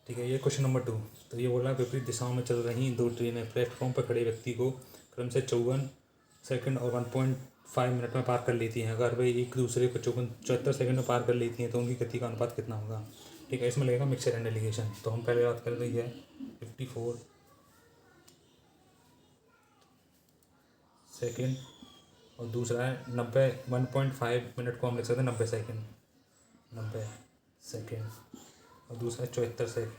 ठीक है, ये क्वेश्चन नंबर 2। तो ये बोला विपरीत दिशाओं में चल रही दो ट्रेनें प्लेटफॉर्म पर खड़े व्यक्ति को क्रम से 54 सेकंड और 1.5 मिनट में पार कर लेती हैं। अगर वे एक दूसरे को 74 सेकंड में पार कर लेती हैं तो उनकी गति का अनुपात कितना होगा। ठीक है, इसमें लगेगा मिक्सचर एंड एलिगेशन। तो हम पहले बात कर रही है 54 सेकेंड और दूसरा है 1.5 मिनट को हम लिख सकते हैं 90 सेकेंड, 90 सेकेंड, और दूसरा है 74 सेकेंड।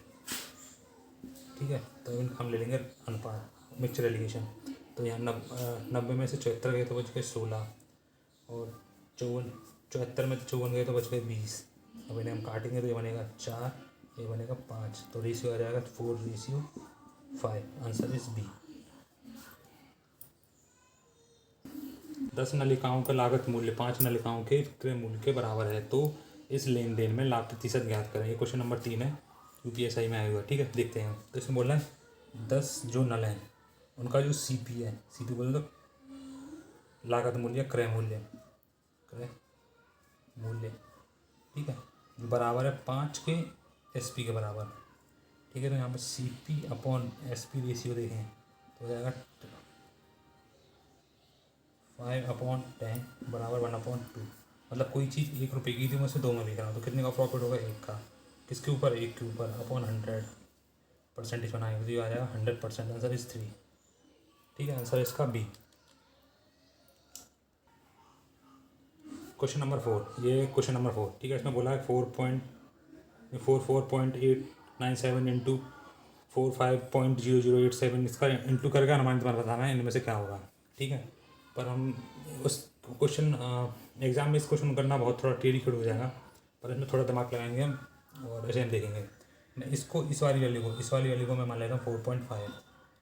ठीक है, तो हम ले लेंगे अनुपात मिक्सचर एलिगेशन। तो यहाँ 90 में से 74 गए तो बच गए 16, और 74 में 54 गए तो बच गए 20। अब इन्हें हम काटेंगे तो ये बनेगा 4, ये बनेगा 5, तो रेशियो आ जाएगा 4:5। Answer is B. 10 नलिकाओं का लागत मूल्य 5 नलिकाओं के विक्रय मूल्य के बराबर है, तो इस लेन देन में लाभ प्रतिशत ज्ञात करें। ये क्वेश्चन नंबर 3 है, यूपीएसआई में आया हुआ। ठीक है, देखते हैं। तो इसमें बोल रहा है 10 जो नल हैं उनका जो सीपी है, सीपी बोले तो लागत मूल्य, क्रय मूल्य, क्रय मूल्य, ठीक है, जो बराबर है 5 के एसपी के बराबर। ठीक है, तो यहाँ पर सीपी अपॉन एसपी रेशियो देखें तो हो जाएगा 5/10 बराबर 1/2। मतलब कोई चीज़ 1 रुपये की थी, मैं उसे 2 में बेच रहा हूँ, तो कितने का प्रॉफिट होगा? 1 का। किसके ऊपर? 1 के ऊपर, अपॉन 100 परसेंटेज बनाएंगे तो ये आ जाएगा 100%। Answer is 3। ठीक है, आंसर इसका बी। क्वेश्चन नंबर 4, ये क्वेश्चन नंबर 4। ठीक है, इसमें बोला है 44.897 इंटू 45.0087, इसका इंटू करके अनुमानित मान बताना है, इनमें से क्या होगा। ठीक है, पर हम उस क्वेश्चन एग्जाम में इस क्वेश्चन करना बहुत थोड़ा टेढ़ी खिड़ हो जाएगा, पर इसमें थोड़ा दिमाग लगाएंगे हम और ऐसे हम देखेंगे। मैं इसको इस वाली वैल्यू को मैं मान लेता हूँ 4.5,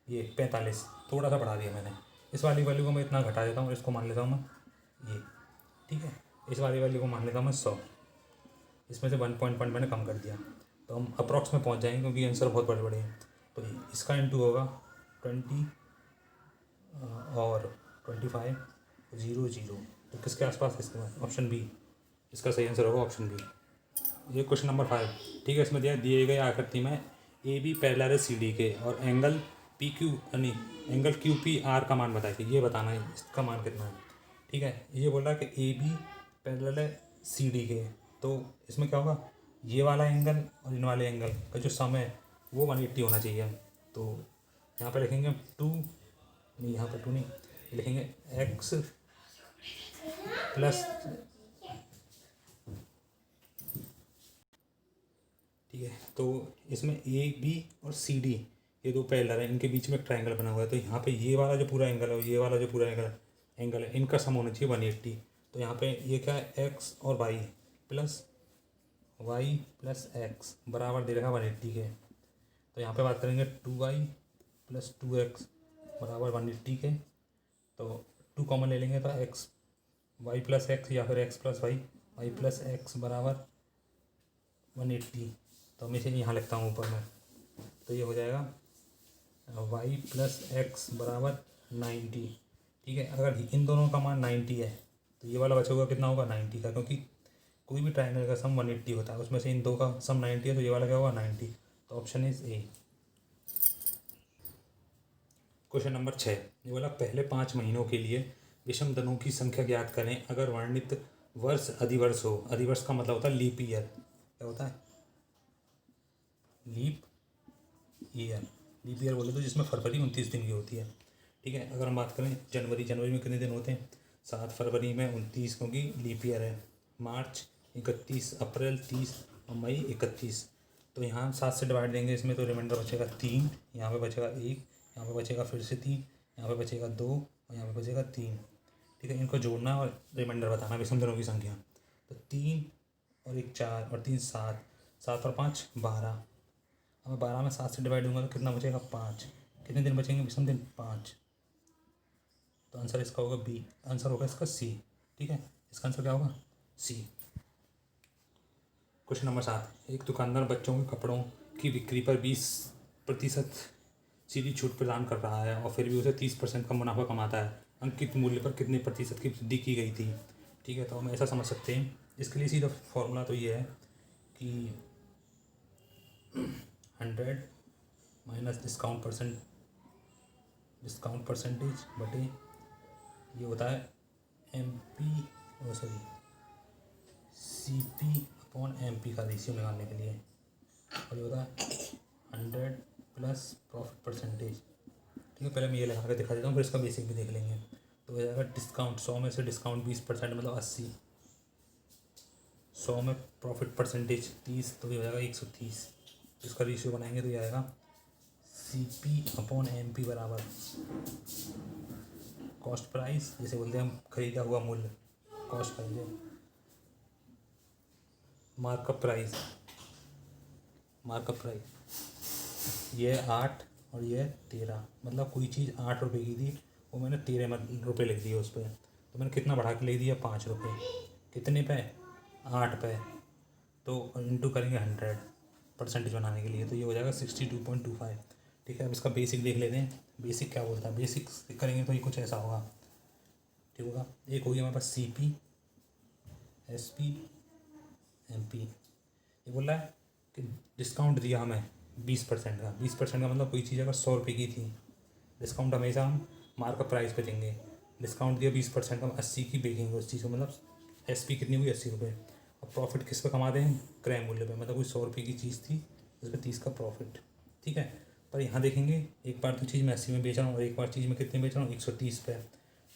ये 45 थोड़ा सा बढ़ा दिया मैंने। इस वाली वैल्यू को मैं इतना घटा देता हूँ, इसको मान लेता हूँ मैं ये। ठीक है, इस वाली वैल्यू को मान लेता हूँ मैं 100। इसमें से 1 पॉइंट मैंने कम कर दिया, तो हम अप्रॉक्स में पहुँच जाएंगे क्योंकि आंसर बहुत बड़े बड़े हैं। तो इसका इंटू होगा 20 और 25 00, तो किसके आसपास है? इसके बाद ऑप्शन बी, इसका सही आंसर होगा ऑप्शन बी। ये क्वेश्चन नंबर 5। ठीक है, इसमें दिए गए आकृति में ए बी पैरेलल है सी डी के और एंगल पी क्यू यानी एंगल क्यू पी आर का मान बताइए। ये बताना है इसका मान कितना है। ठीक है, ये बोल रहा है कि ए बी पैरेलल है सी डी के, तो इसमें क्या होगा? ये वाला एंगल और इन वाले एंगल का जो सम है वो 180 होना चाहिए। तो यहाँ पर लिखेंगे 2, नहीं यहाँ पर 2 नहीं लिखेंगे, एक्स प्लस, ठीक है, तो इसमें ए बी और सी डी ये दो पैरेलल है, इनके बीच में एक ट्रायंगल बना हुआ है। तो यहाँ पे ये वाला जो पूरा एंगल है, ये वाला जो पूरा एंगल है, इनका सम होना चाहिए 180। तो यहाँ पे ये क्या है? एक्स और वाई प्लस एक्स बराबर दे रखा 180 के। तो यहाँ पे बात करेंगे 2y प्लस 2x बराबर 180 के। तो 2 कॉमन ले लेंगे तो एक्स वाई प्लस एक्स या फिर x plus y plus x बराबर 180। तो मैं इसे यहाँ लिखता हूँ ऊपर में, तो ये हो जाएगा वाई प्लस एक्स बराबर 90। ठीक है, अगर इन दोनों का मान 90 है तो ये वाला बचा हुआ कितना होगा? 90 का, क्योंकि कोई भी ट्रायंगल का सम 180 होता है, उसमें से इन दो का सम 90 है, तो ये वाला क्या होगा? 90। तो option is a. Question number 6, ये बोला पहले 5 महीनों के लिए विषम दिनों की संख्या ज्ञात करें अगर वर्णित वर्ष अधिवर्ष हो। अधिवर्ष का मतलब होता है लीप ईयर। क्या होता है? Leap year. लीप ईयर बोले तो जिसमें फरवरी 29 दिन की होती है। ठीक है, अगर हम बात करें जनवरी में कितने दिन होते हैं? 7 फरवरी में 29, क्योंकि लीप ईयर है। मार्च 31, अप्रैल 30 और मई 31। तो यहाँ 7 से डिवाइड देंगे इसमें, तो रिमाइंडर बचेगा 3, यहाँ पे बचेगा 1, यहाँ पे बचेगा फिर से 3, यहाँ पे बचेगा 2 और यहाँ पे बचेगा 3। ठीक है, इनको जोड़ना और रिमाइंडर बताना विषम दिनों की संख्या। तो 3 और 1 4 और 3 7, 7 और 5 12। अब 12 में 7 से डिवाइड दूंगा तो कितना बचेगा? 5। कितने दिन बचेंगे विषम दिन? 5। तो आंसर इसका होगा बी। आंसर होगा इसका सी। ठीक है, इसका आंसर क्या होगा? सी। क्वेश्चन नंबर 7, एक दुकानदार बच्चों के कपड़ों की बिक्री पर 20% सीधी छूट प्रदान कर रहा है और फिर भी उसे 30% का मुनाफा कमाता है। अंकित मूल्य पर कितने प्रतिशत की वृद्धि की गई थी? ठीक है, तो हम ऐसा समझ सकते हैं, इसके लिए सीधा फॉर्मूला तो ये है कि 100 माइनस डिस्काउंट परसेंटेज बटे ये होता है CP अपॉन MP का रेशियो निकालने के लिए, और ये होता है 100 प्लस प्रॉफिट परसेंटेज। ठीक है, पहले मैं ये लगा के दिखा देता हूँ, फिर इसका बेसिक भी देख लेंगे। तो हो जाएगा डिस्काउंट 100 में से डिस्काउंट 20% मतलब 80, 100 में प्रॉफिट परसेंटेज 30, तो ये हो जाएगा 130। इसका रेशियो बनाएंगे तो ये आएगा CP अपॉन MP बराबर कॉस्ट प्राइस, जैसे बोलते हैं हम खरीदा हुआ मूल्य, कॉस्ट प्राइस है, मार्कअप प्राइस, ये 8 और ये 13, मतलब कोई चीज़ 8 रुपये की थी, वो मैंने 13 रुपये लिख दिया उस पर, तो मैंने कितना बढ़ा के लिख दिया 5 रुपये, कितने पे 8 पे, तो इंटू करेंगे 100 परसेंटेज बनाने के लिए, तो ये हो जाएगा 62.25। ठीक है, अब इसका बेसिक देख लेते हैं। बेसिक क्या बोलता है, बेसिक करेंगे तो ये कुछ ऐसा होगा। ठीक होगा, एक हो गया हमारे पास CP SP MP। ये बोल रहा है कि डिस्काउंट दिया हमें 20% का, 20% का मतलब कोई चीज़ अगर 100 रुपये की थी, डिस्काउंट हमेशा हम मार्कअप प्राइस पे देंगे। डिस्काउंट दिया 20% का, हम 80 की बेचेंगे उस चीज़ को, मतलब SP कितनी हुई 80 रुपये। और प्रॉफिट किस पे कमाते हैं, क्रय मूल्य पे, मतलब कोई 100 रुपये की चीज़ थी उस पर 30 का प्रॉफिट। ठीक है, पर यहाँ देखेंगे एक बार तो चीज़ मैं 80 में बेच रहा हूँ और एक बार चीज़ में कितने बेच रहा हूँ 130 पे,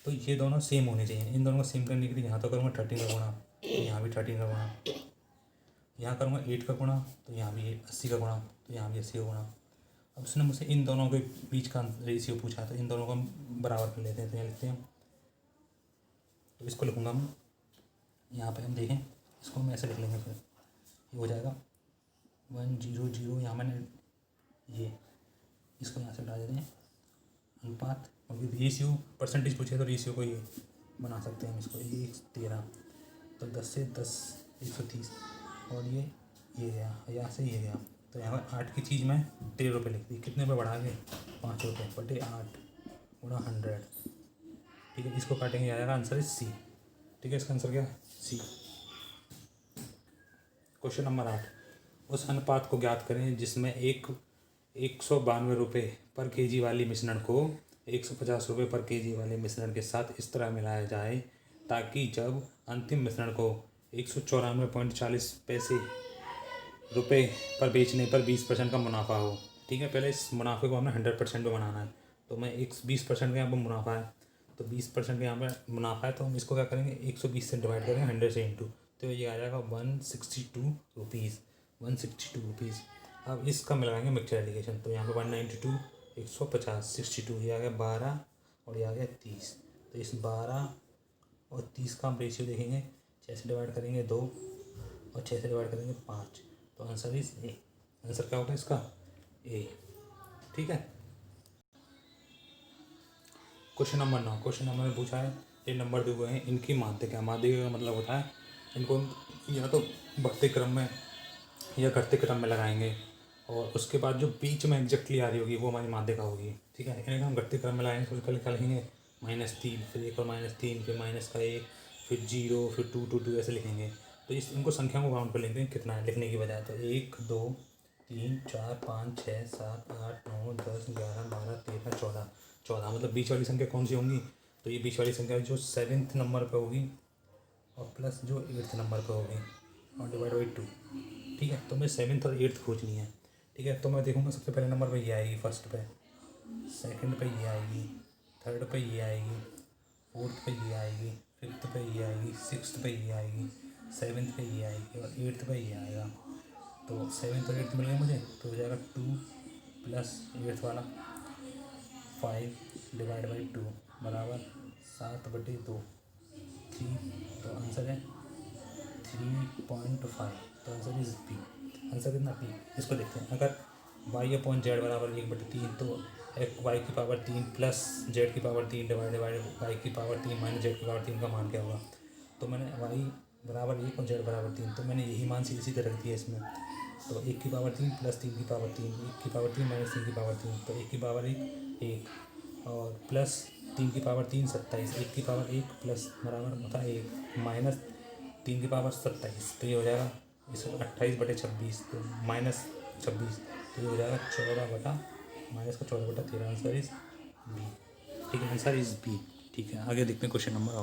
तो ये दोनों सेम होने चाहिए। इन दोनों को सेम करने के लिए यहाँ तो करूँगा 13 का गुणा, तो यहाँ भी 13 का गुणा, यहाँ करूँगा 8 का गुणा, तो यहाँ भी 80 का गुणा, तो यहाँ भी 80 का गुणा। अब उसने मुझसे इन दोनों के बीच का रेशियो पूछा, तो इन दोनों को हम बराबर कर लेते हैं, तो यहाँ लिखते हैं, तो इसको लिखूँगा मैं, यहाँ पे हम देखें इसको हम ऐसे लिख लेंगे, फिर ये हो जाएगा 100, यहाँ मैंने ये इसको यहाँ से हटा देते हैं अनुपात, क्योंकि रेशियो परसेंटेज पूछे तो रेशियो को ये बना सकते हैं हम इसको, 1:13, तो 10 से 10 130, और ये गया यहाँ से ये गया, तो यहाँ पर 8 की चीज़ मैं 13 रुपये लिख दी, कितने पे बढ़ा के 5 रुपये बटे 8 गुणा 100। ठीक है, इसको काटेंगे, आएगा आंसर है C। ठीक है, इसका आंसर क्या है C। क्वेश्चन नंबर 8, उस अनुपात को ज्ञात करें जिसमें 192 रुपये पर केजी वाली मिश्रण को 150 रुपये पर केजी वाले मिश्रण के साथ इस तरह मिलाया जाए ताकि जब अंतिम मिश्रण को 194.40 रुपये पर बेचने पर 20% का मुनाफा हो। ठीक है, पहले इस मुनाफे को हमने 100% पे बनाना है, तो मैं 20% का यहाँ पर मुनाफा है, तो 20% का यहाँ पर मुनाफा है, तो हम इसको क्या करेंगे 120 से डिवाइड करेंगे 100 से इंटू, तो ये आ जाएगा 162 रुपीज़, 162 रुपीज़। अब इसका मिलाएंगे मिक्सचर एलिगेशन, तो यहाँ पे 192 150 62, ये आ गया 12 और ये आ गया 30, तो इस 12 और 30 का हम रेशियो देखेंगे, 6 से डिवाइड करेंगे 2 और 6 से डिवाइड करेंगे 5, तो आंसर इज A। आंसर क्या होगा इसका A। ठीक है, क्वेश्चन नंबर 9, क्वेश्चन नंबर में पूछा है ये नंबर दिए हुए हैं, इनकी माध्यिका, माध्यिका का मतलब होता है इनको या तो बढ़ते क्रम में या घटते क्रम में लगाएंगे, और उसके बाद जो बीच में एग्जैक्टली आ रही होगी वो हमारी माध्यिका होगी। ठीक है, इन्हें हम घटते क्रम में लगाएंगे, सबसे पहले क्या लिखेंगे -3, फिर एक और -3, फिर -1, फिर 0, फिर 2 2 2 ऐसे लिखेंगे। तो इनको संख्या को काउंट कर लेंगे कितना है लिखने की बजाय, तो 1 2 3 4 5 6 7 8 9 10 11 12 13 14 मतलब बीच वाली संख्या कौन सी होंगी, तो ये बीच वाली संख्या जो 7th नंबर पे होगी और प्लस जो 8th नंबर पे होगी और डिवाइड बाई 2। ठीक है, तो मैं 7th और 8th खोजनी है। ठीक है, तो मैं देखूँगा सबसे पहले नंबर पे ये आएगी, फर्स्ट पे, सेकंड पे ये आएगी, थर्ड पे ये आएगी, फोर्थ पे ये आएगी, फिफ्थ पे ये आएगी, सिक्स्थ पे ये आएगी, 7th पे ये आएगी और 8th पे ये आएगा। तो 7th और 8th मिल गए मुझे, तो हो जाएगा 2 प्लस 8th वाला 5 डिवाइड बाई 2 बराबर 7/2 3, तो आंसर है 3.5, तो आंसर इज P। आंसर कितना P। इसको देखते हैं, अगर y/z बराबर 1/3, तो y की पावर 3 प्लस z की पावर 3 डिवाइड y की पावर 3 माइनस z की पावर 3 का मान क्या होगा, तो मैंने y बराबर 1 और z बराबर 3, तो मैंने यही मान सीधे सीधे रख दिया इसमें, तो 1 की पावर 3 प्लस 3 की पावर 3, 1 की पावर 3 माइनस 3 की पावर 3, तो 1 की पावर 1 और प्लस 3 की पावर 3 27, 1 की पावर 1 प्लस बराबर होता है 1 माइनस 3 की पावर 27, तो ये हो जाएगा इसको 28/26, तो -26, तो ये हो जाएगा 14/-13 आंसर इज बी। ठीक है, आंसर इज बी। ठीक है, आगे देखते हैं क्वेश्चन नंबर और।